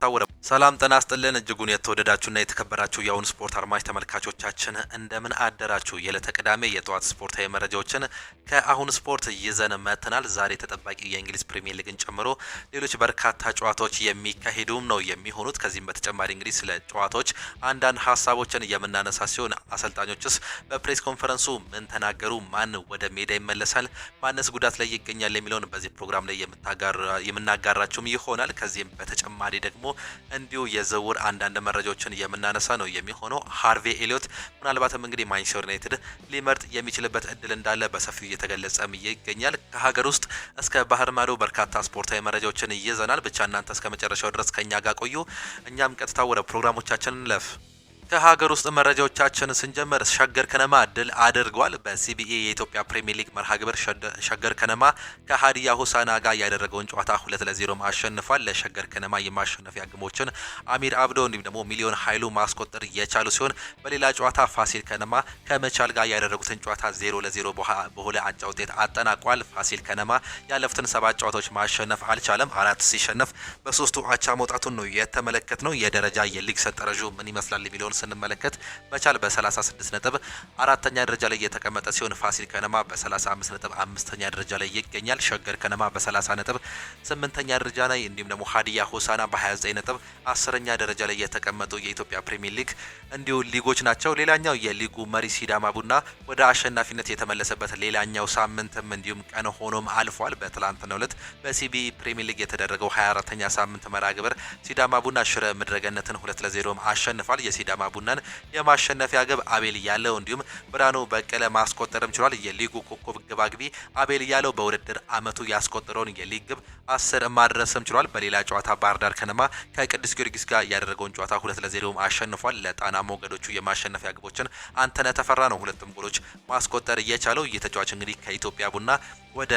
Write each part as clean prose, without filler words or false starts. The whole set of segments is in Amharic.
ወደ ሰላም ጤና ይስጥልን እጅጉን የተወደዳችሁና የተከበራችሁ የአሁን ስፖርት አድማጭ ተመልካቾቻችን እንደምን አደራችሁ። የዕለተ ቅዳሜ የጠዋት ስፖርታዊ መረጃዎችን ከአሁን ስፖርት ይዘን መጥተናል። ዛሬ ተጠባቂ የእንግሊዝ ፕሪሚየር ሊግን ጨምሮ ሌሎች በርካታ ጨዋታዎች የሚካሄዱም ነው የሚሆኑት። ከዚህም በተጨማሪ እንግዲህ ስለ ጨዋታዎች አንዳንድ ሀሳቦችን የምናነሳ ሲሆን አሰልጣኞችስ በፕሬስ ኮንፈረንሱ ምን ተናገሩ፣ ማን ወደ ሜዳ ይመለሳል፣ ማንስ ጉዳት ላይ ይገኛል የሚለውን በዚህ ፕሮግራም ላይ የምናጋራችሁም ይሆናል። ከዚህም በተጨማሪ ደግሞ እንዲሁ የዝውውር አንዳንድ መረጃዎችን የምናነሳ ነው የሚሆነው። ሃርቬ ኤሊዮት ምናልባትም እንግዲህ ማንቸስተር ዩናይትድ ሊመርጥ የሚችልበት እድል እንዳለ በሰፊው እየተገለጸም ይገኛል። ከሀገር ውስጥ እስከ ባህር ማዶ በርካታ ስፖርታዊ መረጃዎችን ይዘናል። ብቻ እናንተ እስከ መጨረሻው ድረስ ከኛ ጋር ቆዩ። እኛም ቀጥታ ወደ ፕሮግራሞቻችን እንለፍ። ከሀገር ውስጥ መረጃዎቻችን ስንጀምር ሸገር ከነማ ድል አድርጓል። በሲቢኤ የኢትዮጵያ ፕሪሚየር ሊግ መርሃ ግብር ሸገር ከነማ ከሀዲያ ሆሳና ጋር ያደረገውን ጨዋታ 2-0 አሸንፏል። ለሸገር ከነማ የማሸነፊያ ግቦችን አሚር አብዶ እንዲሁም ደግሞ ሚሊዮን ኃይሉ ማስቆጠር የቻሉ ሲሆን በሌላ ጨዋታ ፋሲል ከነማ ከመቻል ጋር ያደረጉትን ጨዋታ 0-0 በሆነ አቻ ውጤት አጠናቋል። ፋሲል ከነማ ያለፉትን 7 ጨዋታዎች ማሸነፍ አልቻለም። 4 ሲሸነፍ በ3ቱ አቻ መውጣቱን ነው የተመለከትነው። የደረጃ የሊግ ሰንጠረዡ ምን ይመስላል የሚለውን ስንመለከት መቻል በ36 ነጥብ አራተኛ ደረጃ ላይ የተቀመጠ ሲሆን ፋሲል ከነማ በ35 ነጥብ አምስተኛ ደረጃ ላይ ይገኛል። ሸገር ከነማ በ30 ነጥብ 8ኛ ደረጃ ላይ እንዲሁም ደግሞ ሀዲያ ሆሳና በ29 ነጥብ 10ኛ ደረጃ ላይ የተቀመጡ የኢትዮጵያ ፕሪሚየር ሊግ እንዲሁ ሊጎች ናቸው። ሌላኛው የሊጉ መሪ ሲዳማ ቡና ወደ አሸናፊነት የተመለሰበት ሌላኛው ሳምንትም እንዲሁም ቀን ሆኖም አልፏል። በትላንትናው ዕለት በሲቢ ፕሪሚየር ሊግ የተደረገው 24ኛ ሳምንት መርሃ ግብር ሲዳማ ቡና ሽረ ምድረገነትን 2-0 አሸንፏል። የሲዳማ ቡናን የማሸነፊያ ግብ አቤል ያለው እንዲሁም ብርሃኑ በቀለ ማስቆጠርም ችሏል። የሊጉ ኮከብ ግባግቢ አቤል ያለው በውድድር አመቱ ያስቆጠረውን የሊግ ግብ 10 ማድረስም ችሏል። በሌላ ጨዋታ ባህር ዳር ከነማ ከቅዱስ ጊዮርጊስ ጋር ያደረገውን ጨዋታ 2-0 አሸንፏል። ለጣና ሞገዶቹ የማሸነፊያ ግቦችን አንተነህ ተፈራ ነው ሁለቱም ጎሎች ማስቆጠር የቻለው። እየተጫዋች እንግዲህ ከኢትዮጵያ ቡና ወደ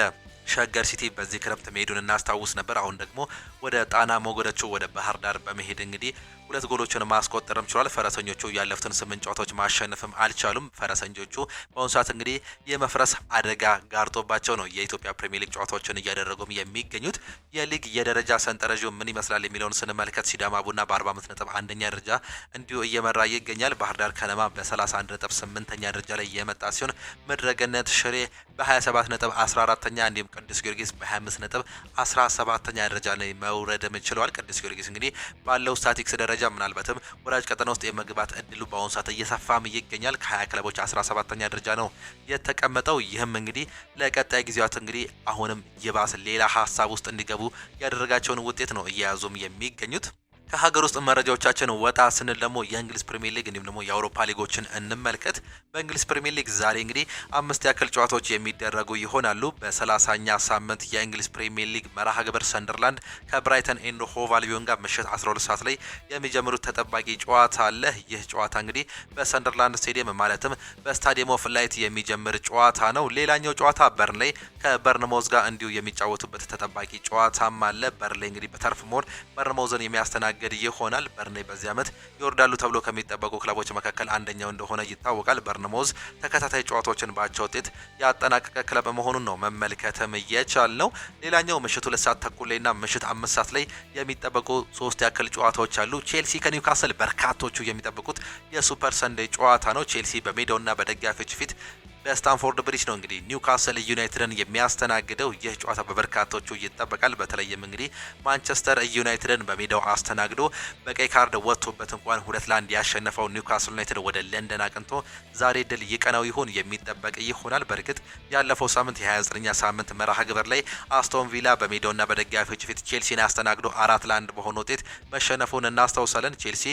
ሸገር ሲቲ በዚህ ክረምት መሄዱን እናስታውስ ነበር። አሁን ደግሞ ወደ ጣና ሞገዶቹ ወደ ባህር ዳር በመሄድ እንግዲህ 2 ጎሎችን ማስቆጠርም ችሏል። ፈረሰኞቹ ያለፉትን 8 ጨዋታዎች ማሸነፍም አልቻሉም። ፈረሰኞቹ በአሁኑ ሰዓት እንግዲህ የመፍረስ አደጋ ጋርጦባቸው ነው የኢትዮጵያ ፕሪሚየር ሊግ ጨዋታዎችን እያደረጉም የሚገኙት። የሊግ የደረጃ ሰንጠረዡ ምን ይመስላል የሚለውን ስንመለከት ሲዳማ ቡና በ45 ነጥብ አንደኛ ደረጃ እንዲሁ እየመራ ይገኛል። ባህር ዳር ከነማ በ31 ነጥብ 8ኛ ደረጃ ላይ የመጣ ሲሆን ምድረገነት ሽሬ በ27 ነጥብ 14ኛ እንዲሁም ቅዱስ ጊዮርጊስ በ25 ነጥብ 17ኛ ደረጃ ላይ መውረድም ችሏል። ቅዱስ ጊዮርጊስ እንግዲህ ባለው ስታቲክስ ደረጃ ምናልባትም ወራጅ ቀጠና ውስጥ የመግባት እድሉ በአሁኑ ሰዓት እየሰፋም ይገኛል። ከ20 ክለቦች 17ኛ ደረጃ ነው የተቀመጠው። ይህም እንግዲህ ለቀጣይ ጊዜያት እንግዲህ አሁንም ይባስ ሌላ ሀሳብ ውስጥ እንዲገቡ ያደረጋቸውን ውጤት ነው እየያዙም የሚገኙት። ከሀገር ውስጥ መረጃዎቻችን ወጣ ስንል ደግሞ የእንግሊዝ ፕሪሚየር ሊግ እንዲሁም ደግሞ የአውሮፓ ሊጎችን እንመልከት። በእንግሊዝ ፕሪሚየር ሊግ ዛሬ እንግዲህ 5 ያክል ጨዋታዎች የሚደረጉ ይሆናሉ። በ30ኛ ሳምንት የእንግሊዝ ፕሪሚየር ሊግ መርሃ ግብር ሰንደርላንድ ከብራይተን ኤንድ ሆቭ አልቢዮን ጋር ምሽት 12 ሰዓት ላይ የሚጀምሩት ተጠባቂ ጨዋታ አለ። ይህ ጨዋታ እንግዲህ በሰንደርላንድ ስቴዲየም ማለትም በስታዲየም ኦፍ ላይት የሚጀምር ጨዋታ ነው። ሌላኛው ጨዋታ በርንሌይ ከበርንሞዝ ጋር እንዲሁ የሚጫወቱበት ተጠባቂ ጨዋታም አለ። በርንሌይ እንግዲህ በተርፍ ሞር በርንሞዝን የሚያስተናግድ ይሆናል። በርንሌይ በዚህ ዓመት ይወርዳሉ ተብሎ ከሚጠበቁ ክለቦች መካከል አንደኛው እንደሆነ ይታወቃል። በርንሞዝ ተከታታይ ጨዋታዎችን በአቻ ውጤት ያጠናቀቀ ክለብ መሆኑን ነው መመልከትም የቻልነው። ሌላኛው ምሽት 2 ሰዓት ተኩል ላይና ምሽት 5 ሰዓት ላይ የሚጠበቁ 3 ያክል ጨዋታዎች አሉ። ቼልሲ ከኒውካስል በርካቶቹ የሚጠብቁት የሱፐር ሰንዴይ ጨዋታ ነው። ቼልሲ በሜዳውና በደጋፊዎች ፊት በስታንፎርድ ብሪጅ ነው እንግዲህ ኒውካስል ዩናይትድን የሚያስተናግደው። ይህ ጨዋታ በበርካቶቹ ይጠበቃል። በተለይም እንግዲህ ማንቸስተር ዩናይትድን በሜዳው አስተናግዶ በቀይ ካርድ ወጥቶበት እንኳን 2-1 ያሸነፈው ኒውካስል ዩናይትድ ወደ ለንደን አቅንቶ ዛሬ ድል ይቀናው ይሆን የሚጠበቅ ይሆናል። በእርግጥ ያለፈው ሳምንት የ29ኛ ሳምንት መርሃ ግብር ላይ አስቶን ቪላ በሜዳውና በደጋፊዎች ፊት ቼልሲን አስተናግዶ 4-1 በሆነ ውጤት መሸነፉን እናስታውሳለን። ቼልሲ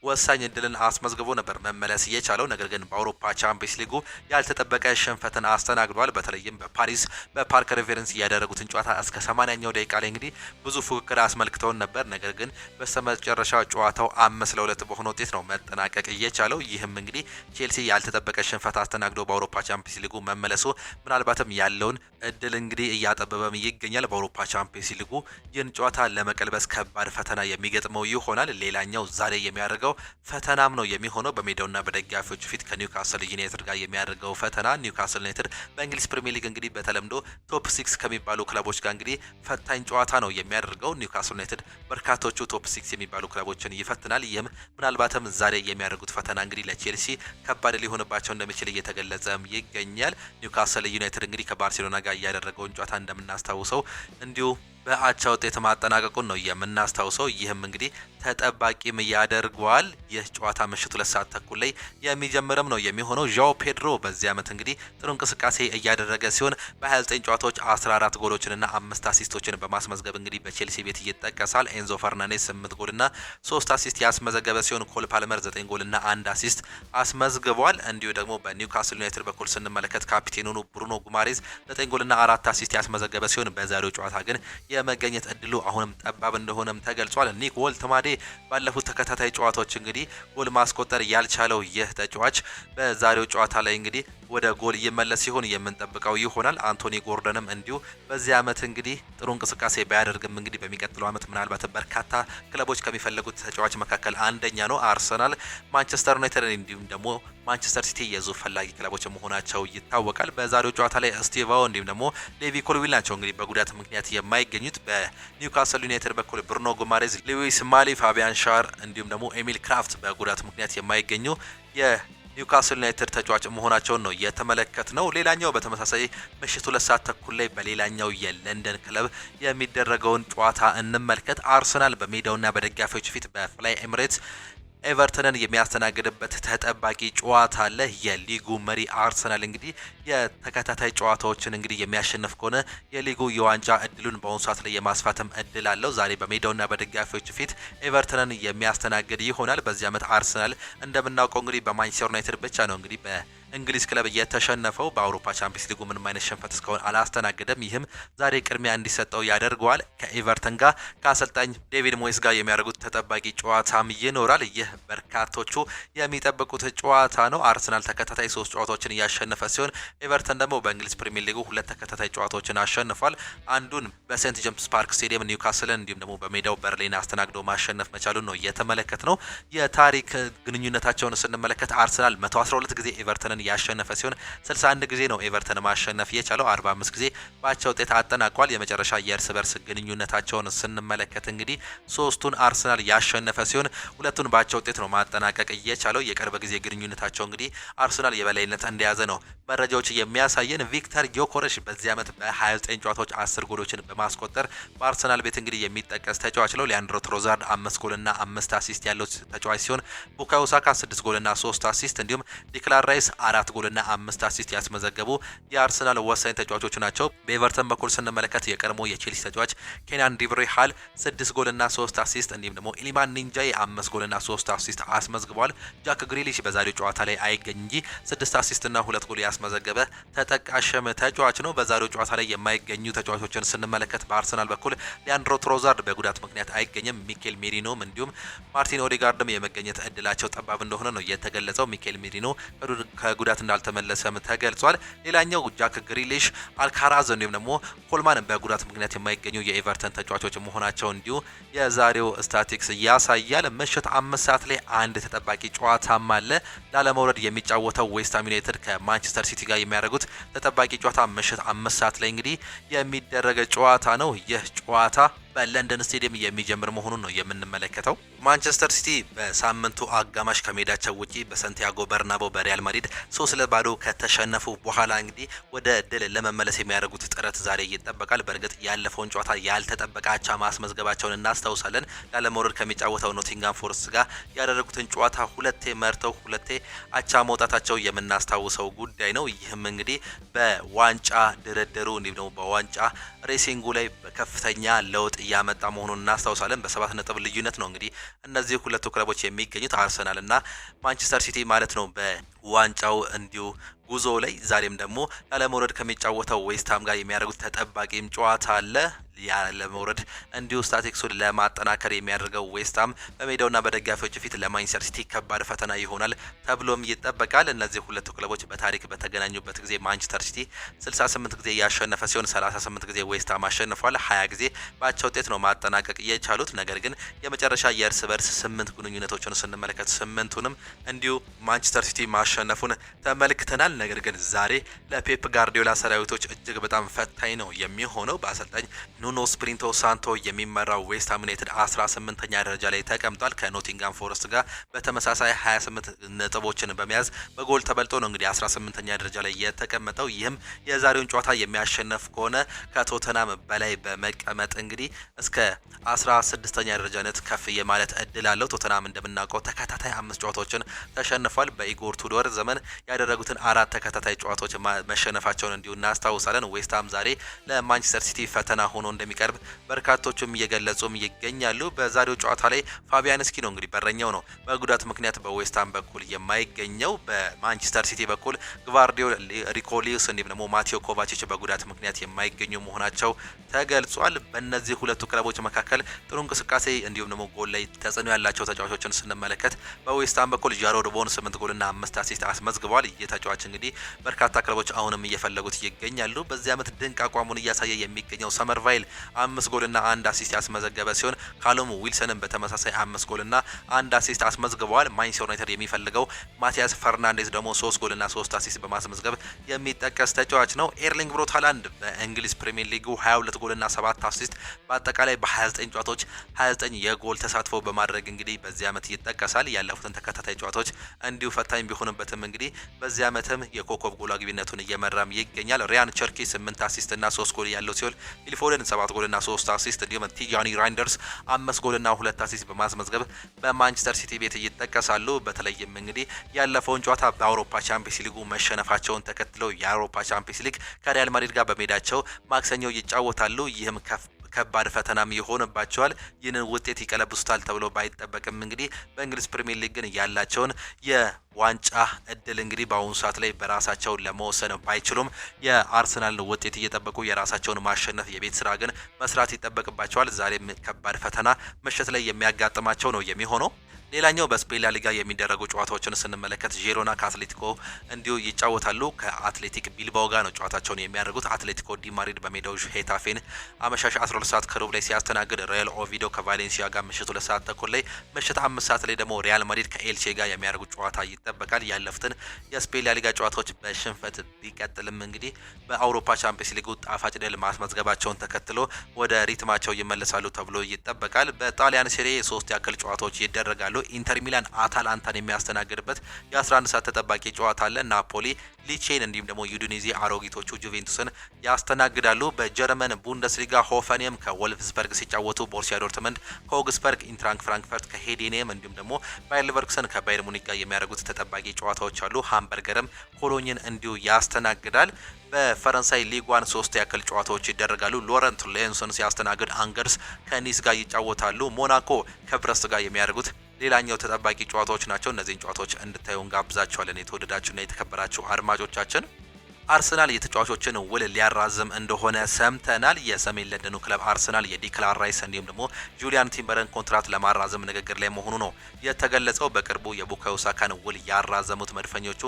ወሳኝ ድልን አስመዝግቦ ነበር መመለስ የቻለው። ነገር ግን በአውሮፓ ቻምፒየንስ ሊጉ ያልተጠበቀ ሽንፈትን አስተናግዷል። በተለይም በፓሪስ በፓርክ ሪቨረንስ ያደረጉትን ጨዋታ እስከ 80ኛው ደቂቃ ላይ እንግዲህ ብዙ ፉክክር አስመልክተውን ነበር። ነገር ግን በስተመጨረሻ ጨዋታው 5-2 በሆነ ውጤት ነው መጠናቀቅ የቻለው። ይህም እንግዲህ ቼልሲ ያልተጠበቀ ሽንፈት አስተናግዶ በአውሮፓ ቻምፒየንስ ሊጉ መመለሱ ምናልባትም ያለውን እድል እንግዲህ እያጠበበም ይገኛል። በአውሮፓ ቻምፒየንስ ሊጉ ይህን ጨዋታ ለመቀልበስ ከባድ ፈተና የሚገጥመው ይሆናል። ሌላኛው ዛሬ የሚያደርገው ፈተናም ነው የሚሆነው በሜዳውና በደጋፊዎች ፊት ከኒውካስል ዩናይትድ ጋር የሚያደርገው ፈተና ኒውካስል ዩናይትድ በእንግሊዝ ፕሪሚየር ሊግ እንግዲህ በተለምዶ ቶፕ 6 ከሚባሉ ክለቦች ጋር እንግዲህ ፈታኝ ጨዋታ ነው የሚያደርገው። ኒውካስል ዩናይትድ በርካቶቹ ቶፕ 6 የሚባሉ ክለቦችን ይፈትናል። ይህም ምናልባትም ዛሬ የሚያደርጉት ፈተና እንግዲህ ለቼልሲ ከባድ ሊሆንባቸው እንደሚችል እየተገለጸም ይገኛል። ኒውካስል ዩናይትድ እንግዲህ ከባርሴሎና ጋር ያደረገውን ጨዋታ እንደምናስታውሰው እንዲሁ በአቻ ውጤት ማጠናቀቁን ነው የምናስታውሰው። ይህም እንግዲህ ተጠባቂም ያደርገዋል። ይህ ጨዋታ ምሽት 2 ሰዓት ተኩል ላይ የሚጀምርም ነው የሚሆነው። ዣኦ ፔድሮ በዚህ ዓመት እንግዲህ ጥሩ እንቅስቃሴ እያደረገ ሲሆን በ29 ጨዋታዎች 14 ጎሎችንና 5 አሲስቶችን በማስመዝገብ እንግዲህ በቼልሲ ቤት ይጠቀሳል። ኤንዞ ፈርናንዴስ 8 ጎልና 3 አሲስት ያስመዘገበ ሲሆን ኮል ፓልመር 9 ጎልና 1 አሲስት አስመዝግቧል። እንዲሁ ደግሞ በኒውካስል ዩናይትድ በኩል ስንመለከት ካፒቴኑ ብሩኖ ጉማሬዝ 9 ጎልና 4 አሲስት ያስመዘገበ ሲሆን በዛሬው ጨዋታ ግን የመገኘት እድሉ አሁንም ጠባብ እንደሆነም ተገልጿል። ኒክ ወልትማዴ ባለፉት ተከታታይ ጨዋታዎች እንግዲህ ጎል ማስቆጠር ያልቻለው ይህ ተጫዋች በዛሬው ጨዋታ ላይ እንግዲህ ወደ ጎል ይመለስ ሲሆን የምንጠብቀው ይሆናል። አንቶኒ ጎርደንም እንዲሁ በዚህ ዓመት እንግዲህ ጥሩ እንቅስቃሴ ባያደርግም እንግዲህ በሚቀጥለው ዓመት ምናልባት በርካታ ክለቦች ከሚፈልጉት ተጫዋች መካከል አንደኛ ነው። አርሰናል፣ ማንቸስተር ዩናይትድ እንዲሁም ደግሞ ማንቸስተር ሲቲ የዙር ፈላጊ ክለቦች መሆናቸው ይታወቃል። በዛሬው ጨዋታ ላይ ስቲቫኦ እንዲሁም ደግሞ ሌቪ ኮልዊል ናቸው እንግዲህ በጉዳት ምክንያት የማይገኙት። በኒውካስል ዩናይትድ በኩል ብሩኖ ጉማሬዝ፣ ሉዊስ ማሊ፣ ፋቢያን ሻር እንዲሁም ደግሞ ኤሚል ክራፍት በጉዳት ምክንያት የማይገኙ ኒውካስል ዩናይትድ ተጫዋች መሆናቸውን ነው የተመለከትነው። ሌላኛው በተመሳሳይ ምሽት 2 ሰዓት ተኩል ላይ በሌላኛው የለንደን ክለብ የሚደረገውን ጨዋታ እንመልከት። አርሰናል በሜዳውና በደጋፊዎች ፊት በፍላይ ኤሚሬትስ ኤቨርተንን የሚያስተናግድበት ተጠባቂ ጨዋታ አለ። የሊጉ መሪ አርሰናል እንግዲህ የተከታታይ ጨዋታዎችን እንግዲህ የሚያሸንፍ ከሆነ የሊጉ የዋንጫ እድሉን በአሁኑ ሰዓት ላይ የማስፋትም እድል አለው። ዛሬ በሜዳውና በደጋፊዎች ፊት ኤቨርተንን የሚያስተናግድ ይሆናል። በዚህ ዓመት አርሰናል እንደምናውቀው እንግዲህ በማንቸስተር ዩናይትድ ብቻ ነው እንግዲህ እንግሊዝ ክለብ የተሸነፈው። በአውሮፓ ቻምፒየንስ ሊጉ ምንም አይነት ሽንፈት እስካሁን አላስተናገደም። ይህም ዛሬ ቅድሚያ እንዲሰጠው ያደርገዋል። ከኤቨርተን ጋር ከአሰልጣኝ ዴቪድ ሞይስ ጋር የሚያደርጉት ተጠባቂ ጨዋታም ይኖራል። ይህ በርካቶቹ የሚጠብቁት ጨዋታ ነው። አርሰናል ተከታታይ 3 ጨዋታዎችን እያሸነፈ ሲሆን ኤቨርተን ደግሞ በእንግሊዝ ፕሪሚየር ሊጉ 2 ተከታታይ ጨዋታዎችን አሸንፏል። አንዱን በሴንት ጄምስ ፓርክ ስቴዲየም ኒውካስልን እንዲሁም ደግሞ በሜዳው በርሊን አስተናግዶ ማሸነፍ መቻሉን ነው የተመለከት ነው። የታሪክ ግንኙነታቸውን ስንመለከት አርሰናል 112 ጊዜ ኤቨርተንን ያሸነፈ ሲሆን 61 ጊዜ ነው ኤቨርተን ማሸነፍ የቻለው። 45 ጊዜ ባቻ ውጤት አጠናቋል። የመጨረሻ የእርስ በርስ ግንኙነታቸውን ስንመለከት እንግዲህ 3ቱን አርሰናል ያሸነፈ ሲሆን 2ቱን ባቻ ውጤት ነው ማጠናቀቅ የቻለው። የቅርብ ጊዜ ግንኙነታቸው እንግዲህ አርሰናል የበላይነት እንደያዘ ነው መረጃዎች የሚያሳየን። ቪክተር ጊዮኮሬሽ በዚህ ዓመት በ29 ጨዋታዎች 10 ጎሎችን በማስቆጠር በአርሰናል ቤት እንግዲህ የሚጠቀስ ተጫዋች ነው። ሊያንድሮ ትሮዛርድ 5 ጎልና 5 አሲስት ያለው ተጫዋች ሲሆን ቡካዮ ሳካ 6 ጎልና 3 አሲስት እንዲሁም ዲክላን ራይስ 4 ጎልና 5 አሲስት ያስመዘገቡ የአርሰናል ወሳኝ ተጫዋቾች ናቸው። በኤቨርተን በኩል ስንመለከት የቀድሞ የቼልሲ ተጫዋች ኬናን ዲቭሬ ሃል 6 ጎልና 3 አሲስት እንዲሁም ደግሞ ኢሊማን ኒንጃይ 5 ጎልና 3 አሲስት አስመዝግቧል። ጃክ ግሪሊሽ በዛሬው ጨዋታ ላይ አይገኝ እንጂ 6 አሲስት እና 2 ጎል ያስመዘገበ ተጠቃሽም ተጫዋች ነው። በዛሬው ጨዋታ ላይ የማይገኙ ተጫዋቾችን ስንመለከት በአርሰናል በኩል ሊያንድሮ ትሮዛርድ በጉዳት ምክንያት አይገኝም። ሚኬል ሜሪኖም እንዲሁም ማርቲን ኦዴጋርድም የመገኘት እድላቸው ጠባብ እንደሆነ ነው የተገለጸው። ሚኬል ሜሪኖ ከጉዳት እንዳልተመለሰም ተገልጿል። ሌላኛው ጃክ ግሪሊሽ፣ አልካራዝ እንዲሁም ደግሞ ኮልማን በጉዳት ምክንያት የማይገኙ የኤቨርተን ተጫዋቾች መሆናቸው እንዲሁ የዛሬው ስታቲክስ ያሳያል። ምሽት 5 ሰዓት ላይ አንድ ተጠባቂ ጨዋታም አለ። ላለመውረድ የሚጫወተው ዌስትሃም ዩናይትድ ከማንቸስተር ሲቲ ጋር የሚያደርጉት ተጠባቂ ጨዋታ ምሽት 5 ሰዓት ላይ እንግዲህ የሚደረግ ጨዋታ ነው። ይህ ጨዋታ በለንደን ስቴዲየም የሚጀምር መሆኑን ነው የምንመለከተው። ማንቸስተር ሲቲ በሳምንቱ አጋማሽ ከሜዳቸው ውጪ በሳንቲያጎ በርናቦ በሪያል ማድሪድ 3-0 ከተሸነፉ በኋላ እንግዲህ ወደ ድል ለመመለስ የሚያደርጉት ጥረት ዛሬ ይጠበቃል። በእርግጥ ያለፈውን ጨዋታ ያልተጠበቀ አቻ ማስመዝገባቸውን እናስታውሳለን። ላለመውረድ ከሚጫወተው ኖቲንጋም ፎረስት ጋር ያደረጉትን ጨዋታ 2 መርተው 2 አቻ መውጣታቸው የምናስታውሰው ጉዳይ ነው። ይህም እንግዲህ በዋንጫ ድርድሩ እንዲሁም ደግሞ በዋንጫ ሬሲንጉ ላይ በከፍተኛ ለውጥ እያመጣ መሆኑን እናስታውሳለን። በ7 ነጥብ ልዩነት ነው እንግዲህ እነዚህ ሁለቱ ክለቦች የሚገኙት አርሰናል እና ማንቸስተር ሲቲ ማለት ነው በዋንጫው እንዲሁ ጉዞ ላይ። ዛሬም ደግሞ ላለመውረድ ከሚጫወተው ዌስትሃም ጋር የሚያደርጉት ተጠባቂም ጨዋታ አለ። ያለመውረድ እንዲሁ ስታቲክሱን ለማጠናከር የሚያደርገው ዌስትሃም በሜዳውና በደጋፊዎች ፊት ለማንቸስተር ሲቲ ከባድ ፈተና ይሆናል ተብሎም ይጠበቃል። እነዚህ ሁለቱ ክለቦች በታሪክ በተገናኙበት ጊዜ ማንቸስተር ሲቲ 68 ጊዜ ያሸነፈ ሲሆን 38 ጊዜ ዌስትሃም አሸንፏል። 20 ጊዜ በአቻ ውጤት ነው ማጠናቀቅ የቻሉት። ነገር ግን የመጨረሻ የእርስ በርስ 8 ግንኙነቶችን ስንመለከት 8ቱንም እንዲሁ ማንቸስተር ሲቲ ማሸነፉን ተመልክተናል። ነገር ግን ዛሬ ለፔፕ ጋርዲዮላ ሰራዊቶች እጅግ በጣም ፈታኝ ነው የሚሆነው። በአሰልጣኝ ኑኖ ስፕሪንቶ ሳንቶ የሚመራው ዌስት ሃም ዩናይትድ 18ኛ ደረጃ ላይ ተቀምጧል። ከኖቲንጋም ፎረስት ጋር በተመሳሳይ 28 ነጥቦችን በመያዝ በጎል ተበልጦ ነው እንግዲህ 18ኛ ደረጃ ላይ የተቀመጠው። ይህም የዛሬውን ጨዋታ የሚያሸነፍ ከሆነ ከቶተናም በላይ በመቀመጥ እንግዲህ እስከ 16ኛ ደረጃነት ከፍ የማለት እድል አለው። ቶተናም እንደምናውቀው ተከታታይ 5 ጨዋታዎችን ተሸንፏል። በኢጎር ቱዶር ዘመን ያደረጉትን 4 ተከታታይ ጨዋታዎች መሸነፋቸውን እንዲሁ እናስታውሳለን። ዌስትሃም ዛሬ ለማንቸስተር ሲቲ ፈተና ሆኖ እንደሚቀርብ በርካቶችም እየገለጹም ይገኛሉ። በዛሬው ጨዋታ ላይ ፋቢያንስኪ ነው እንግዲህ በረኛው ነው በጉዳት ምክንያት በዌስትሃም በኩል የማይገኘው። በማንቸስተር ሲቲ በኩል ግቫርዲዮል፣ ሪኮ ሊዩስ እንዲሁም ደግሞ ማቴዮ ኮቫቺች በጉዳት ምክንያት የማይገኙ መሆናቸው ተገልጿል። በእነዚህ ሁለቱ ክለቦች መካከል ጥሩ እንቅስቃሴ እንዲሁም ደግሞ ጎል ላይ ተጽዕኖ ያላቸው ተጫዋቾችን ስንመለከት በዌስትሃም በኩል ጃሮድ ቦን 8 ጎልና 5 አሲስት አስመዝግቧል። ይህ ተጫዋች እንግዲህ በርካታ ክለቦች አሁንም እየፈለጉት ይገኛሉ። በዚህ ዓመት ድንቅ አቋሙን እያሳየ የሚገኘው ሰመርቫይል 5 ጎልና 1 አሲስት ያስመዘገበ ሲሆን ካሎም ዊልሰንም በተመሳሳይ 5 ጎልና 1 አሲስት አስመዝግበዋል። ማንቸስተር ዩናይትድ የሚፈልገው ማቲያስ ፈርናንዴዝ ደግሞ 3 ጎልና 3 አሲስት በማስመዝገብ የሚጠቀስ ተጫዋች ነው። ኤርሊንግ ብሮት ሃላንድ በእንግሊዝ ፕሪሚየር ሊጉ 22 ጎልና 7 አሲስት በአጠቃላይ በ29 ጨዋታዎች 29 የጎል ተሳትፎ በማድረግ እንግዲህ በዚህ ዓመት ይጠቀሳል። ያለፉትን ተከታታይ ጨዋታዎች እንዲሁ ፈታኝ ቢሆንበትም እንግዲህ በዚህ ዓመትም የኮከብ ጎል አግቢነቱን እየመራም ይገኛል። ሪያን ቸርኪ 8 አሲስት እና 3 ጎል ያለው ሲሆን ፊልፎደን 7 ጎልና 3 አሲስት እንዲሁም ቲጃኒ ራይንደርስ 5 ጎልና 2 አሲስት በማስመዝገብ በማንቸስተር ሲቲ ቤት ይጠቀሳሉ። በተለይም እንግዲህ ያለፈውን ጨዋታ በአውሮፓ ቻምፒየንስ ሊጉ መሸነፋቸውን ተከትለው የአውሮፓ ቻምፒየንስ ሊግ ከሪያል ማድሪድ ጋር በሜዳቸው ማክሰኞ ይጫወታሉ። ይህም ከባድ ፈተናም ይሆንባቸዋል። ይህንን ውጤት ይቀለብሱታል ተብሎ ባይጠበቅም እንግዲህ በእንግሊዝ ፕሪሚየር ሊግ ግን ያላቸውን የዋንጫ እድል እንግዲህ በአሁኑ ሰዓት ላይ በራሳቸው ለመወሰን ባይችሉም የአርሰናልን ውጤት እየጠበቁ የራሳቸውን ማሸነፍ የቤት ስራ ግን መስራት ይጠበቅባቸዋል። ዛሬም ከባድ ፈተና ምሽት ላይ የሚያጋጥማቸው ነው የሚሆነው። ሌላኛው በስፔን ላ ሊጋ የሚደረጉ ጨዋታዎችን ስንመለከት ዢሮና ከአትሌቲኮ እንዲሁ ይጫወታሉ። ከአትሌቲክ ቢልባኦ ጋር ነው ጨዋታቸውን የሚያደርጉት። አትሌቲኮ ዲ ማድሪድ በሜዳው ሄታፌን አመሻሽ 12 ሰዓት ከሩብ ላይ ሲያስተናግድ፣ ሪያል ኦቪዶ ከቫሌንሲያ ጋር ምሽት 2 ሰዓት ተኩል ላይ፣ ምሽት 5 ሰዓት ላይ ደግሞ ሪያል ማድሪድ ከኤልቼ ጋር የሚያደርጉት ጨዋታ ይጠበቃል። ያለፉትን የስፔን ላ ሊጋ ጨዋታዎች በሽንፈት ቢቀጥልም እንግዲህ በአውሮፓ ቻምፒየንስ ሊጉ ጣፋጭ ድል ማስመዝገባቸውን ተከትሎ ወደ ሪትማቸው ይመለሳሉ ተብሎ ይጠበቃል። በጣሊያን ሴሪ 3 ያክል ጨዋታዎች ይደረጋሉ። ኢንተር ሚላን አታላንታን የሚያስተናግድበት የ11 ሰዓት ተጠባቂ ጨዋታ አለ። ናፖሊ ሊቼን እንዲሁም ደግሞ ዩዲኔዜ አሮጊቶቹ ጁቬንቱስን ያስተናግዳሉ። በጀርመን ቡንደስሊጋ ሆፈንየም ከወልፍስበርግ ሲጫወቱ፣ ቦሩሲያ ዶርትመንድ ከኦግስበርግ፣ ኢንትራንክ ፍራንክፈርት ከሄዴኒየም እንዲሁም ደግሞ ባየር ሌቨርኩሰን ከባየር ሙኒክ ጋር የሚያደርጉት ተጠባቂ ጨዋታዎች አሉ። ሃምበርገርም ኮሎኝን እንዲሁ ያስተናግዳል። በፈረንሳይ ሊግ 1 3 ያክል ጨዋታዎች ይደረጋሉ። ሎረንት ሌንስን ሲያስተናግድ፣ አንገርስ ከኒስ ጋር ይጫወታሉ። ሞናኮ ከብረስት ጋር የሚያደርጉት ሌላኛው ተጠባቂ ጨዋታዎች ናቸው። እነዚህን ጨዋታዎች እንድታዩ እንጋብዛችኋለን። የተወደዳችሁና የተከበራችሁ አድማጮቻችን አርሰናል የተጫዋቾችን ውል ሊያራዝም እንደሆነ ሰምተናል። የሰሜን ለንደኑ ክለብ አርሰናል የዲክላን ራይስ እንዲሁም ደግሞ ጁሊያን ቲምበርን ኮንትራት ለማራዘም ንግግር ላይ መሆኑ ነው የተገለጸው። በቅርቡ የቡካዮ ሳካን ውል ያራዘሙት መድፈኞቹ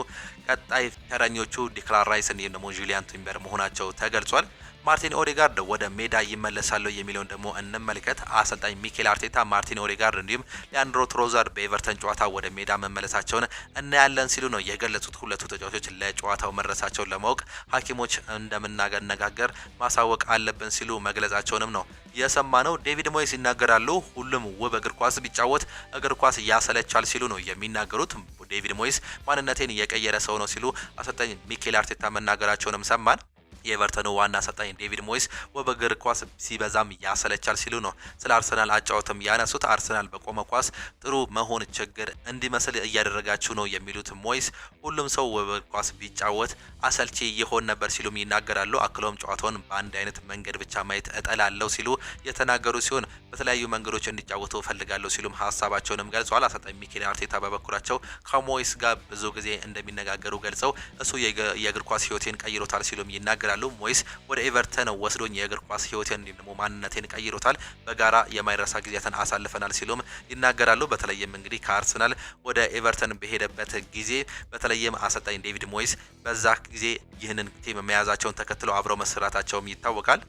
ቀጣይ ተረኞቹ ዲክላን ራይስ እንዲሁም ደግሞ ጁሊያን ቲምበር መሆናቸው ተገልጿል። ማርቲን ኦዴጋርድ ወደ ሜዳ ይመለሳሉ የሚለውን ደግሞ እንመልከት። አሰልጣኝ ሚኬል አርቴታ ማርቲን ኦዴጋርድ እንዲሁም ሊያንድሮ ትሮዛርድ በኤቨርተን ጨዋታ ወደ ሜዳ መመለሳቸውን እናያለን ሲሉ ነው የገለጹት። ሁለቱ ተጫዋቾች ለጨዋታው መድረሳቸውን ለማወቅ ሐኪሞች እንደምናነጋገር ማሳወቅ አለብን ሲሉ መግለጻቸውንም ነው የሰማነው። ዴቪድ ሞይስ ይናገራሉ። ሁሉም ውብ እግር ኳስ ቢጫወት እግር ኳስ ያሰለቻል ሲሉ ነው የሚናገሩት። ዴቪድ ሞይስ ማንነቴን የቀየረ ሰው ነው ሲሉ አሰልጣኝ ሚኬል አርቴታ መናገራቸውንም ሰማን። የኤቨርተኑ ዋና አሰልጣኝ ዴቪድ ሞይስ ወበግር ኳስ ሲበዛም ያሰለቻል ሲሉ ነው ስለ አርሰናል አጫወትም ያነሱት። አርሰናል በቆመ ኳስ ጥሩ መሆን ችግር እንዲመስል እያደረጋችሁ ነው የሚሉት ሞይስ ሁሉም ሰው ወበግር ኳስ ቢጫወት አሰልቺ ይሆን ነበር ሲሉም ይናገራሉ። አክሎም ጨዋታውን በአንድ አይነት መንገድ ብቻ ማየት እጠላለሁ ሲሉ የተናገሩ ሲሆን በተለያዩ መንገዶች እንዲጫወቱ ፈልጋለሁ ሲሉም ሀሳባቸውንም ገልጸዋል። አሰልጣኝ ሚኬል አርቴታ በበኩላቸው ከሞይስ ጋር ብዙ ጊዜ እንደሚነጋገሩ ገልጸው እሱ የእግር ኳስ ሕይወቴን ቀይሮታል ሲሉም ይናገራሉ። ሞይስ ወደ ኤቨርተን ወስዶኝ የእግር ኳስ ሕይወቴን እንዲሁም ደግሞ ማንነቴን ቀይሮታል፣ በጋራ የማይረሳ ጊዜያትን አሳልፈናል ሲሉም ይናገራሉ። በተለይም እንግዲህ ከአርሰናል ወደ ኤቨርተን በሄደበት ጊዜ በተለይም አሰልጣኝ ዴቪድ ሞይስ በዛ ጊዜ ይህንን ቲም መያዛቸውን ተከትለው አብረው መስራታቸውም ይታወቃል።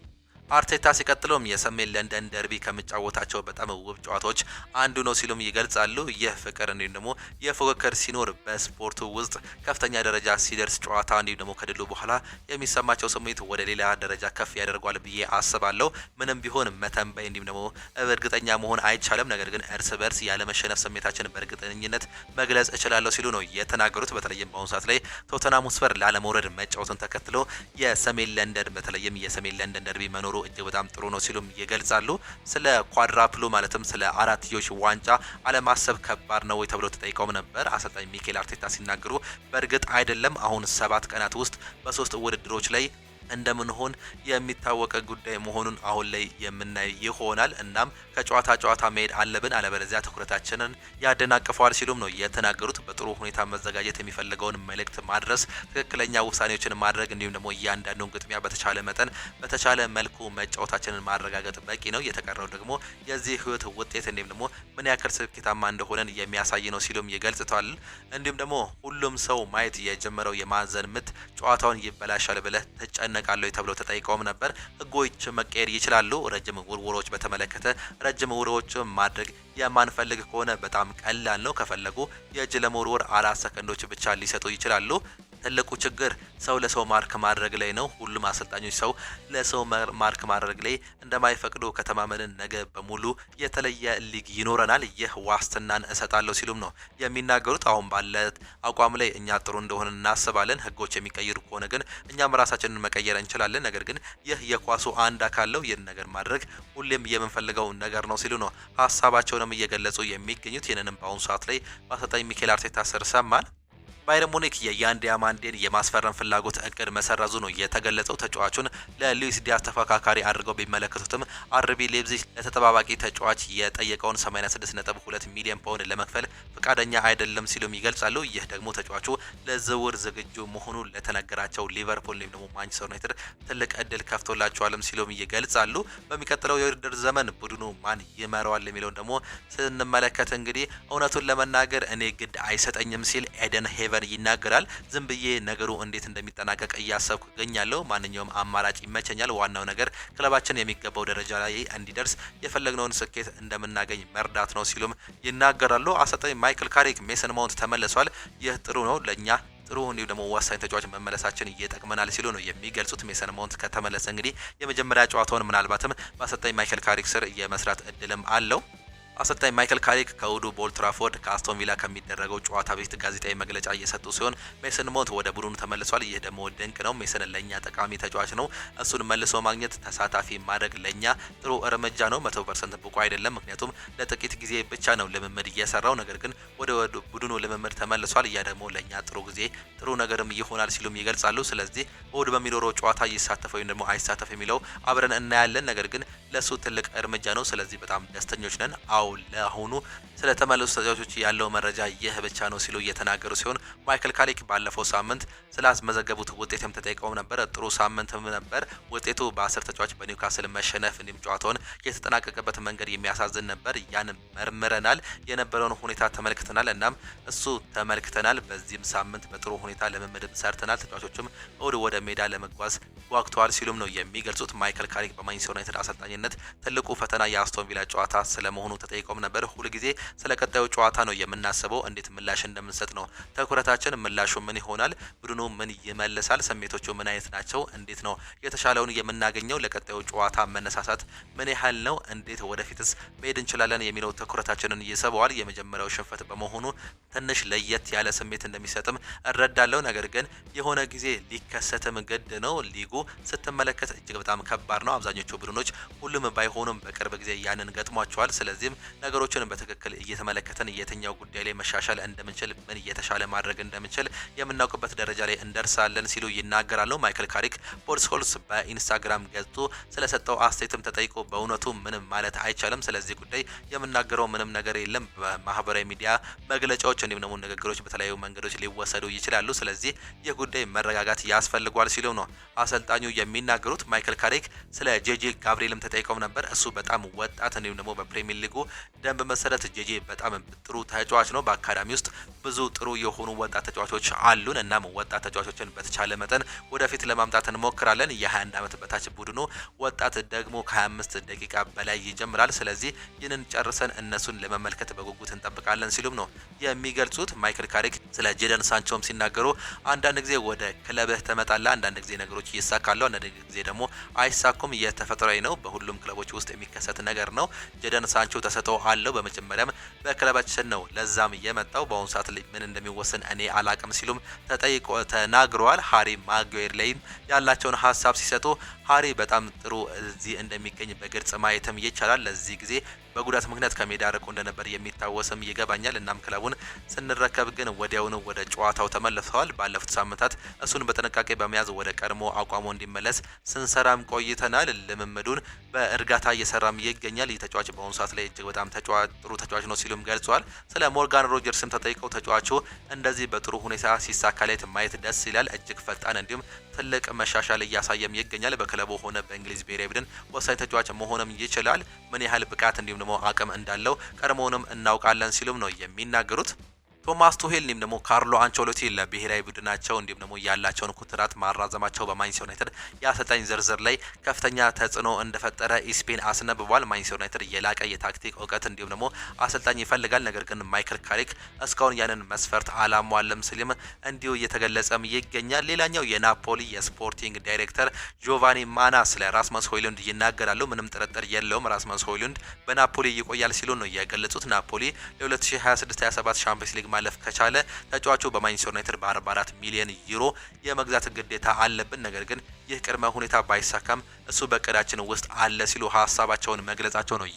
አርቴታ ሲቀጥሎም የሰሜን ለንደን ደርቢ ከሚጫወታቸው በጣም ውብ ጨዋታዎች አንዱ ነው ሲሉም ይገልጻሉ። ይህ ፍቅር እንዲሁም ደግሞ የፉክክር ሲኖር በስፖርቱ ውስጥ ከፍተኛ ደረጃ ሲደርስ ጨዋታ እንዲሁም ደግሞ ከድሉ በኋላ የሚሰማቸው ስሜት ወደ ሌላ ደረጃ ከፍ ያደርጓል ብዬ አስባለሁ። ምንም ቢሆን መተንበይ እንዲሁም ደግሞ እርግጠኛ መሆን አይቻልም፣ ነገር ግን እርስ በርስ ያለመሸነፍ ስሜታችን በእርግጠኝነት መግለጽ እችላለሁ ሲሉ ነው የተናገሩት። በተለይም በአሁኑ ሰዓት ላይ ቶተንሃም ሆትስፐር ላለመውረድ መጫወቱን ተከትሎ የሰሜን ለንደን በተለይም የሰሜን ለንደን ደርቢ መኖሩ እጅግ በጣም ጥሩ ነው ሲሉም ይገልጻሉ። ስለ ኳድራፕሉ ማለትም ስለ አራትዮሽ ዋንጫ አለማሰብ ከባድ ነው ወይ ተብሎ ተጠይቀውም ነበር። አሰልጣኝ ሚኬል አርቴታ ሲናገሩ በእርግጥ አይደለም፣ አሁን 7 ቀናት ውስጥ በ3 ውድድሮች ላይ እንደምንሆን የሚታወቅ ጉዳይ መሆኑን አሁን ላይ የምናይ ይሆናል። እናም ከጨዋታ ጨዋታ መሄድ አለብን፣ አለበለዚያ ትኩረታችንን ያደናቅፈዋል ሲሉም ነው የተናገሩት። በጥሩ ሁኔታ መዘጋጀት፣ የሚፈልገውን መልእክት ማድረስ፣ ትክክለኛ ውሳኔዎችን ማድረግ እንዲሁም ደግሞ እያንዳንዱን ግጥሚያ በተቻለ መጠን በተቻለ መልኩ መጫወታችንን ማረጋገጥ በቂ ነው። የተቀረው ደግሞ የዚህ ህይወት ውጤት እንዲሁም ደግሞ ምን ያክል ስኬታማ እንደሆነን የሚያሳይ ነው ሲሉም ይገልጽታል። እንዲሁም ደግሞ ሁሉም ሰው ማየት የጀመረው የማዕዘን ምት ጨዋታውን ይበላሻል ብለህ ተጨነቃለሁ ተብሎ ተጠይቀውም ነበር። ህጎች መቀየር ይችላሉ። ረጅም ውርውሮች በተመለከተ ረጅም ውርውሮች ማድረግ የማንፈልግ ከሆነ በጣም ቀላል ነው። ከፈለጉ የእጅ ለመወርወር 4 ሰከንዶች ብቻ ሊሰጡ ይችላሉ። ትልቁ ችግር ሰው ለሰው ማርክ ማድረግ ላይ ነው። ሁሉም አሰልጣኞች ሰው ለሰው ማርክ ማድረግ ላይ እንደማይፈቅዱ ከተማመንን ነገ በሙሉ የተለየ ሊግ ይኖረናል። ይህ ዋስትናን እሰጣለሁ ሲሉም ነው የሚናገሩት። አሁን ባለ አቋም ላይ እኛ ጥሩ እንደሆነ እናስባለን። ህጎች የሚቀይሩ ከሆነ ግን እኛም ራሳችንን መቀየር እንችላለን። ነገር ግን ይህ የኳሱ አንድ አካል ነው። ይህን ነገር ማድረግ ሁሌም የምንፈልገው ነገር ነው ሲሉ ነው ሀሳባቸውንም እየገለጹ የሚገኙት። ይህንንም በአሁኑ ሰዓት ላይ በአሰልጣኝ ሚኬል አርቴታ ስር ሰማን። ባየር ሙኒክ የያን ዲያማንዴን የማስፈረም ፍላጎት እቅድ መሰረዙ ነው የተገለጸው። ተጫዋቹን ለሉዊስ ዲያዝ ተፎካካሪ አድርገው ቢመለከቱትም አርቢ ሌፕዚግ ለተጠባባቂ ተጫዋች የጠየቀውን 86.2 ሚሊዮን ፓውንድ ለመክፈል ፈቃደኛ አይደለም ሲሉም ይገልጻሉ። ይህ ደግሞ ተጫዋቹ ለዝውውር ዝግጁ መሆኑ ለተነገራቸው ሊቨርፑል ወይም ደግሞ ማንቸስተር ዩናይትድ ትልቅ እድል ከፍቶላቸዋልም ሲሉም ይገልጻሉ። በሚቀጥለው የውድድር ዘመን ቡድኑ ማን ይመራዋል የሚለውን ደግሞ ስንመለከት እንግዲህ እውነቱን ለመናገር እኔ ግድ አይሰጠኝም ሲል ኤደን ሄቨን ይናገራል። ዝም ብዬ ነገሩ እንዴት እንደሚጠናቀቅ እያሰብኩ እገኛለሁ። ማንኛውም አማራጭ ይመቸኛል። ዋናው ነገር ክለባችን የሚገባው ደረጃ ላይ እንዲደርስ የፈለግነውን ስኬት እንደምናገኝ መርዳት ነው ሲሉም ይናገራሉ። አሰልጣኝ ማይክል ካሪክ ሜሰን ማውንት ተመልሷል። ይህ ጥሩ ነው ለኛ ጥሩ እንዲሁ ደግሞ ወሳኝ ተጫዋች መመለሳችን እየጠቅመናል ሲሉ ነው የሚገልጹት። ሜሰን ማውንት ከተመለሰ እንግዲህ የመጀመሪያ ጨዋታውን ምናልባትም በአሰልጣኝ ማይክል ካሪክ ስር የመስራት እድልም አለው። አሰልጣኝ ማይክል ካሪክ ከእሁዱ በኦልድ ትራፎርድ ከአስቶን ቪላ ከሚደረገው ጨዋታ በፊት ጋዜጣዊ መግለጫ እየሰጡ ሲሆን ሜሰን ማውንት ወደ ቡድኑ ተመልሷል። ይህ ደግሞ ድንቅ ነው። ሜሰን ለኛ ጠቃሚ ተጫዋች ነው። እሱን መልሶ ማግኘት ተሳታፊ ማድረግ ለኛ ጥሩ እርምጃ ነው። 100% ብቁ አይደለም፣ ምክንያቱም ለጥቂት ጊዜ ብቻ ነው ልምምድ እየሰራው። ነገር ግን ወደ ቡድኑ ልምምድ ተመልሷል። ያ ደግሞ ለኛ ጥሩ ጊዜ ጥሩ ነገርም ይሆናል ሲሉም ይገልጻሉ። ስለዚህ እሁድ በሚኖረው ጨዋታ ይሳተፍ ወይም ደግሞ አይሳተፍ የሚለው አብረን እናያለን። ነገር ግን ለሱ ትልቅ እርምጃ ነው። ስለዚህ በጣም ደስተኞች ነን። ለአሁኑ ስለተመለሱ ተጫዋቾች ያለው መረጃ ይህ ብቻ ነው ሲሉ እየተናገሩ ሲሆን ማይክል ካሪክ ባለፈው ሳምንት ስላስመዘገቡት ውጤትም ተጠይቀው ነበር። ጥሩ ሳምንትም ነበር። ውጤቱ በ10 ተጫዋች በኒውካስል መሸነፍ እንዲሁም ጨዋታውን የተጠናቀቀበት መንገድ የሚያሳዝን ነበር። ያን መርምረናል፣ የነበረውን ሁኔታ ተመልክተናል። እናም እሱ ተመልክተናል። በዚህም ሳምንት በጥሩ ሁኔታ ልምምድም ሰርተናል። ተጫዋቾችም እሁድ ወደ ሜዳ ለመጓዝ ጓግተዋል ሲሉም ነው የሚገልጹት። ማይክል ካሪክ በማንቸስተር ዩናይትድ አሰልጣኝነት ትልቁ ፈተና የአስቶን ቪላ ጨዋታ ስለመሆኑ ተጠይቀውም ነበር። ሁሉ ጊዜ ስለ ቀጣዩ ጨዋታ ነው የምናስበው፣ እንዴት ምላሽ እንደምንሰጥ ነው ትኩረታችን። ምላሹ ምን ይሆናል፣ ቡድኑ ምን ይመልሳል፣ ስሜቶቹ ምን አይነት ናቸው፣ እንዴት ነው የተሻለውን የምናገኘው፣ ለቀጣዩ ጨዋታ መነሳሳት ምን ያህል ነው፣ እንዴት ወደፊትስ መሄድ እንችላለን የሚለው ትኩረታችንን ይስበዋል። የመጀመሪያው ሽንፈት በመሆኑ ትንሽ ለየት ያለ ስሜት እንደሚሰጥም እረዳለሁ። ነገር ግን የሆነ ጊዜ ሊከሰትም ግድ ነው። ሊጉ ስትመለከት እጅግ በጣም ከባድ ነው። አብዛኞቹ ቡድኖች ሁሉም ባይሆኑም በቅርብ ጊዜ ያንን ገጥሟቸዋል። ስለዚህም ነገሮችን በትክክል እየተመለከተን የትኛው ጉዳይ ላይ መሻሻል እንደምንችል ምን እየተሻለ ማድረግ እንደምንችል የምናውቅበት ደረጃ ላይ እንደርሳለን ሲሉ ይናገራሉ። ማይክል ካሪክ ፖድስኮልስ በኢንስታግራም ገጹ ስለሰጠው አስተያየትም ተጠይቆ በእውነቱ ምንም ማለት አይቻልም፣ ስለዚህ ጉዳይ የምናገረው ምንም ነገር የለም። በማህበራዊ ሚዲያ መግለጫዎች እንዲሁም ደግሞ ንግግሮች በተለያዩ መንገዶች ሊወሰዱ ይችላሉ። ስለዚህ ይህ ጉዳይ መረጋጋት ያስፈልጓል ሲሉ ነው አሰልጣኙ የሚናገሩት። ማይክል ካሪክ ስለ ጄጄ ጋብሪኤልም ተጠይቀው ነበር። እሱ በጣም ወጣት እንዲሁም ደግሞ በፕሪሚየር ሊጉ ደንብ መሰረት ጄጄ በጣም ጥሩ ተጫዋች ነው። በአካዳሚ ውስጥ ብዙ ጥሩ የሆኑ ወጣት ተጫዋቾች አሉን። እናም ወጣት ተጫዋቾችን በተቻለ መጠን ወደፊት ለማምጣት እንሞክራለን። የ21 ዓመት በታች ቡድኑ ወጣት ደግሞ ከ25 ደቂቃ በላይ ይጀምራል። ስለዚህ ይህንን ጨርሰን እነሱን ለመመልከት በጉጉት እንጠብቃለን ሲሉም ነው የሚገልጹት። ማይክል ካሪክ ስለ ጄደን ሳንቾም ሲናገሩ አንዳንድ ጊዜ ወደ ክለብህ ትመጣለህ፣ አንዳንድ ጊዜ ነገሮች ይሳካሉ፣ አንዳንድ ጊዜ ደግሞ አይሳኩም። የተፈጥሯዊ ነው፣ በሁሉም ክለቦች ውስጥ የሚከሰት ነገር ነው። ጄደን ሳንቾ ተሰጥኦ አለው። በመጀመሪያም በክለባችን ነው ለዛም የመጣው። በአሁኑ ሰዓት ላይ ምን እንደሚወሰን እኔ አላቅም ሲሉም ተናግረዋል። ሃሪ ማጓየር ላይም ያላቸውን ሀሳብ ሲሰጡ ሃሪ በጣም ጥሩ እዚህ እንደሚገኝ በግልጽ ማየትም ይቻላል። ለዚህ ጊዜ በጉዳት ምክንያት ከሜዳ ርቆ እንደነበር የሚታወስም ይገባኛል። እናም ክለቡን ስንረከብ ግን ወዲያውኑ ወደ ጨዋታው ተመልሰዋል። ባለፉት ሳምንታት እሱን በጥንቃቄ በመያዝ ወደ ቀድሞ አቋሙ እንዲመለስ ስንሰራም ቆይተናል። ልምምዱን በእርጋታ እየሰራም ይገኛል። ይህ ተጫዋች በአሁኑ ሰዓት ላይ እጅግ በጣም ጥሩ ተጫዋች ነው ሲሉም ገልጿል። ስለ ሞርጋን ሮጀርስም ተጠይቀው ተጫዋቹ እንደዚህ በጥሩ ሁኔታ ሲሳካለት ማየት ደስ ይላል። እጅግ ፈጣን እንዲሁም ትልቅ መሻሻል እያሳየም ይገኛል። በክለቡ ሆነ በእንግሊዝ ብሔራዊ ቡድን ወሳኝ ተጫዋች መሆንም ይችላል። ምን ያህል ብቃት እንዲሁም ደግሞ አቅም እንዳለው ቀድሞውንም እናውቃለን ሲሉም ነው የሚናገሩት። ቶማስ ቱሄል እንዲሁም ደግሞ ካርሎ አንቸሎቲ ለብሔራዊ ቡድናቸው እንዲሁም ደግሞ ያላቸውን ኮንትራት ማራዘማቸው በማንቸስተር ዩናይትድ የአሰልጣኝ ዝርዝር ላይ ከፍተኛ ተጽዕኖ እንደፈጠረ ኢስፔን አስነብቧል። ማንቸስተር ዩናይትድ የላቀ የታክቲክ እውቀት እንዲሁም ደግሞ አሰልጣኝ ይፈልጋል። ነገር ግን ማይክል ካሪክ እስካሁን ያንን መስፈርት አላሟለም ሲልም እንዲሁ እየተገለጸም ይገኛል። ሌላኛው የናፖሊ የስፖርቲንግ ዳይሬክተር ጆቫኒ ማና ስለ ራስመስ ሆይሉንድ ይናገራሉ። ምንም ጥርጥር የለውም ራስመስ ሆይሉንድ በናፖሊ ይቆያል ሲሉ ነው የገለጹት። ናፖሊ ለ2026/27 ሻምፒዮንስ ሊግ ማለፍ ከቻለ ተጫዋቹ በማንቸስተር ዩናይትድ በ44 ሚሊዮን ዩሮ የመግዛት ግዴታ አለብን። ነገር ግን ይህ ቅድመ ሁኔታ ባይሳካም እሱ በቅዳችን ውስጥ አለ ሲሉ ሀሳባቸውን መግለጻቸው ነው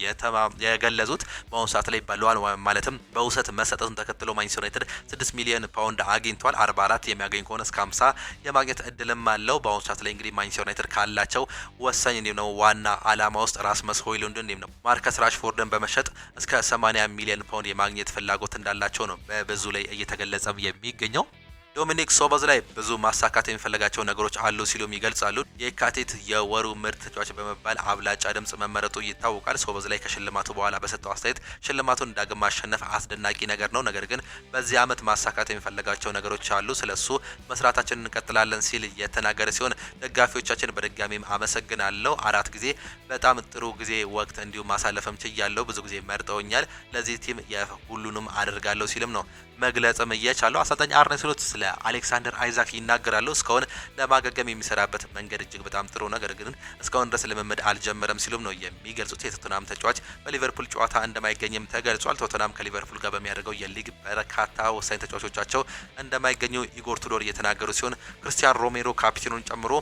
የገለጹት። በአሁኑ ሰዓት ላይ በለዋል ማለትም በውሰት መሰጠቱን ተከትሎ ማንቸስተር ዩናይትድ 6 ሚሊዮን ፓውንድ አግኝቷል። 44 የሚያገኝ ከሆነ እስከ 50 የማግኘት እድልም አለው። በአሁኑ ሰዓት ላይ እንግዲህ ማንቸስተር ዩናይትድ ካላቸው ወሳኝ እንዲሁም ነው ዋና አላማ ውስጥ ራስመስ ሆይሉንድን እንዲሁም ነው ማርከስ ራሽፎርድን በመሸጥ እስከ 80 ሚሊዮን ፓውንድ የማግኘት ፍላጎት እንዳላቸው ነው በብዙ ላይ እየተገለጸ የሚገኘው። ዶሚኒክ ሶቦዝ ላይ ብዙ ማሳካት የሚፈልጋቸው ነገሮች አሉ ሲሉም ይገልጻሉ። የካቲት የወሩ ምርጥ ተጫዋች በመባል አብላጫ ድምጽ መመረጡ ይታወቃል። ሶቦዝ ላይ ከሽልማቱ በኋላ በሰጠው አስተያየት ሽልማቱን ዳግም ማሸነፍ አስደናቂ ነገር ነው፣ ነገር ግን በዚህ ዓመት ማሳካት የሚፈልጋቸው ነገሮች አሉ፣ ስለሱ መስራታችንን እንቀጥላለን ሲል የተናገረ ሲሆን ደጋፊዎቻችን በድጋሚም አመሰግናለሁ። 4 ጊዜ በጣም ጥሩ ጊዜ ወቅት እንዲሁም ማሳለፍም ችያለሁ። ብዙ ጊዜ መርጠውኛል። ለዚህ ቲም የሁሉንም አደርጋለሁ ሲልም ነው መግለጽም እየቻለው። አሰልጣኝ አርነ ስሎት ስለ አሌክሳንደር አይዛክ ይናገራሉ። እስካሁን ለማገገም የሚሰራበት መንገድ እጅግ በጣም ጥሩ፣ ነገር ግን እስካሁን ድረስ ልምምድ አልጀመረም ሲሉም ነው የሚገልጹት። የቶተናም ተጫዋች በሊቨርፑል ጨዋታ እንደማይገኝም ተገልጿል። ቶተናም ከሊቨርፑል ጋር በሚያደርገው የሊግ በርካታ ወሳኝ ተጫዋቾቻቸው እንደማይገኙ ኢጎር ቱዶር እየተናገሩ ሲሆን ክርስቲያን ሮሜሮ ካፒቴኑን ጨምሮ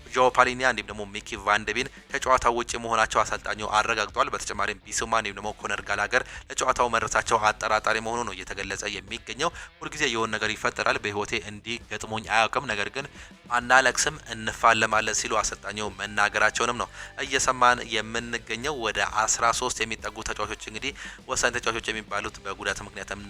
ጆ ፓሊኒያ እንዲሁም ደግሞ ሚኪ ቫንደቢን ከጨዋታው ውጪ መሆናቸው አሰልጣኙ አረጋግጧል። በተጨማሪም ቢሱማ እንዲሁም ደግሞ ኮነር ጋላገር ለጨዋታው መድረሳቸው አጠራጣሪ መሆኑ ነው እየተገለጸ የሚገኘው። ሁልጊዜ የሆነ ነገር ይፈጠራል፣ በህይወቴ እንዲህ ገጥሞኝ አያውቅም፣ ነገር ግን አናለቅስም፣ እንፋለማለን ሲሉ አሰልጣኙ መናገራቸውንም ነው እየሰማን የምንገኘው። ወደ 13 የሚጠጉ ተጫዋቾች እንግዲህ ወሳኝ ተጫዋቾች የሚባሉት በጉዳት ምክንያትም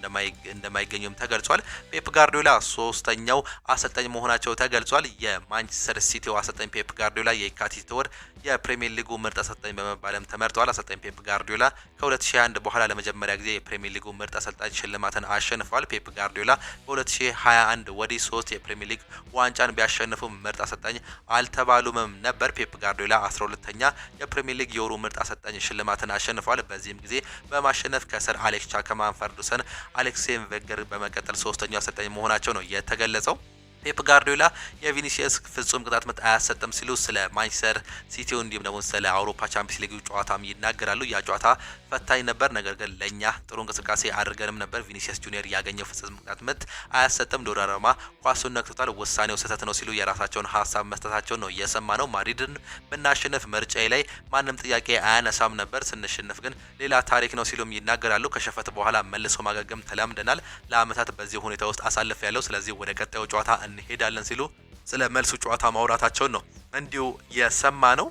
እንደማይገኙም ተገልጿል። ፔፕ ጋርዲዮላ ሶስተኛው አሰልጣኝ መሆናቸው ተገልጿል። የማንቸስተር ሲቲው አሰልጣኝ ፔፕ ጋርዲዮላ የካቲት ወር የፕሪሚየር ሊጉ ምርጥ አሰልጣኝ በመባልም ተመርጠዋል። አሰልጣኝ ፔፕ ጋርዲዮላ ከ2021 በኋላ ለመጀመሪያ ጊዜ የፕሪሚየር ሊጉ ምርጥ አሰልጣኝ ሽልማትን አሸንፈዋል። ፔፕ ጋርዲዮላ በ2021 ወዲህ 3 የፕሪሚየር ሊግ ዋንጫን ቢያሸንፉም ምርጥ አሰልጣኝ አልተባሉም ነበር። ፔፕ ጋርዲዮላ 12ኛ የፕሪሚየር ሊግ የወሩ ምርጥ አሰልጣኝ ሽልማትን አሸንፈዋል። በዚህም ጊዜ በማሸነፍ ከሰር አሌክስ ቻከማን፣ ፈርጉሰን፣ አሌክሴም ቬንገር በመቀጠል ሶስተኛው አሰልጣኝ መሆናቸው ነው የተገለጸው። ፔፕ ጋርዲዮላ የቪኒሲየስ ፍጹም ቅጣት ምት አያሰጥም ሲሉ ስለ ማንቸስተር ሲቲው እንዲሁም ደግሞ ስለ አውሮፓ ቻምፒየንስ ሊግ ጨዋታም ይናገራሉ። ያ ጨዋታ ፈታኝ ነበር፣ ነገር ግን ለኛ ጥሩ እንቅስቃሴ አድርገንም ነበር። ቪኒሲየስ ጁኒየር ያገኘው ፍጹም ቅጣት ምት አያሰጥም፣ ዶናሩማ ኳሱን ነክቶታል፣ ውሳኔው ስህተት ነው ሲሉ የራሳቸውን ሀሳብ መስጠታቸውን ነው እየሰማ ነው። ማድሪድን ብናሸንፍ ምርጫዬ ላይ ማንም ጥያቄ አያነሳም ነበር፣ ስንሸንፍ ግን ሌላ ታሪክ ነው ሲሉም ይናገራሉ። ከሸፈት በኋላ መልሶ ማገገም ተለምደናል፣ ለአመታት በዚህ ሁኔታ ውስጥ አሳልፍ ያለው፣ ስለዚህ ወደ ቀጣዩ ጨዋታ እንሄዳለን ሲሉ ስለ መልሱ ጨዋታ ማውራታቸውን ነው እንዲሁ የሰማ ነው።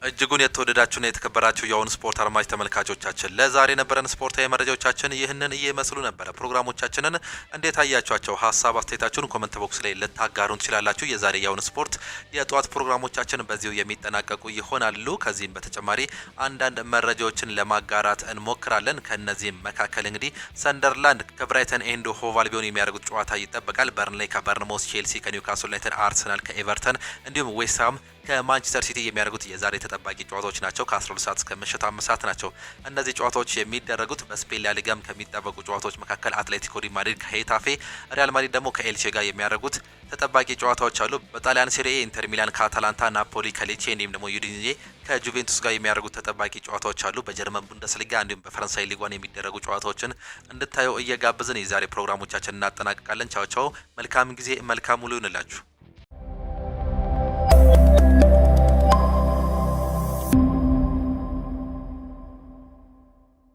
እጅጉን የተወደዳችሁና የተከበራችሁ የአሁን ስፖርት አድማጭ ተመልካቾቻችን ለዛሬ የነበረን ስፖርታዊ መረጃዎቻችን ይህንን እየመስሉ ነበር። ፕሮግራሞቻችንን እንዴት አያችኋቸው? ሀሳብ አስተያየታችሁን ኮመንት ቦክስ ላይ ልታጋሩን ትችላላችሁ። የዛሬ የአሁን ስፖርት የጧት ፕሮግራሞቻችን በዚሁ የሚጠናቀቁ ይሆናሉ። ከዚህም በተጨማሪ አንዳንድ መረጃዎችን ለማጋራት እንሞክራለን። ከነዚህም መካከል እንግዲህ ሰንደርላንድ ከብራይተን ኤንድ ሆቭ አልቢዮን የሚያደርጉት ጨዋታ ይጠበቃል። በርንሌይ ከበርንሞስ፣ ቼልሲ ከኒውካስል ዩናይትድ፣ አርሰናል ከኤቨርተን እንዲሁም ዌስትሃም ከማንቸስተር ሲቲ የሚያደርጉት የዛሬ ተጠባቂ ጨዋታዎች ናቸው። ከ12 ሰዓት እስከ ምሽት 5 ሰዓት ናቸው። እነዚህ ጨዋታዎች የሚደረጉት በስፔን ላሊጋም ከሚጠበቁ ጨዋታዎች መካከል አትሌቲኮ ዲ ማድሪድ ከሄታፌ፣ ሪያል ማድሪድ ደግሞ ከኤልቼ ጋር የሚያደርጉት ተጠባቂ ጨዋታዎች አሉ። በጣሊያን ሴሪኤ ኢንተር ሚላን ከአታላንታ፣ ናፖሊ ከሌቼ እንዲሁም ደግሞ ዩዲኔዜ ከጁቬንቱስ ጋር የሚያደርጉት ተጠባቂ ጨዋታዎች አሉ። በጀርመን ቡንደስሊጋ እንዲሁም በፈረንሳይ ሊጓን የሚደረጉ ጨዋታዎችን እንድታዩ እየጋበዝን የዛሬ ፕሮግራሞቻችን እናጠናቅቃለን። ቻው ቻው። መልካም ጊዜ፣ መልካም ሙሉ ይሁንላችሁ።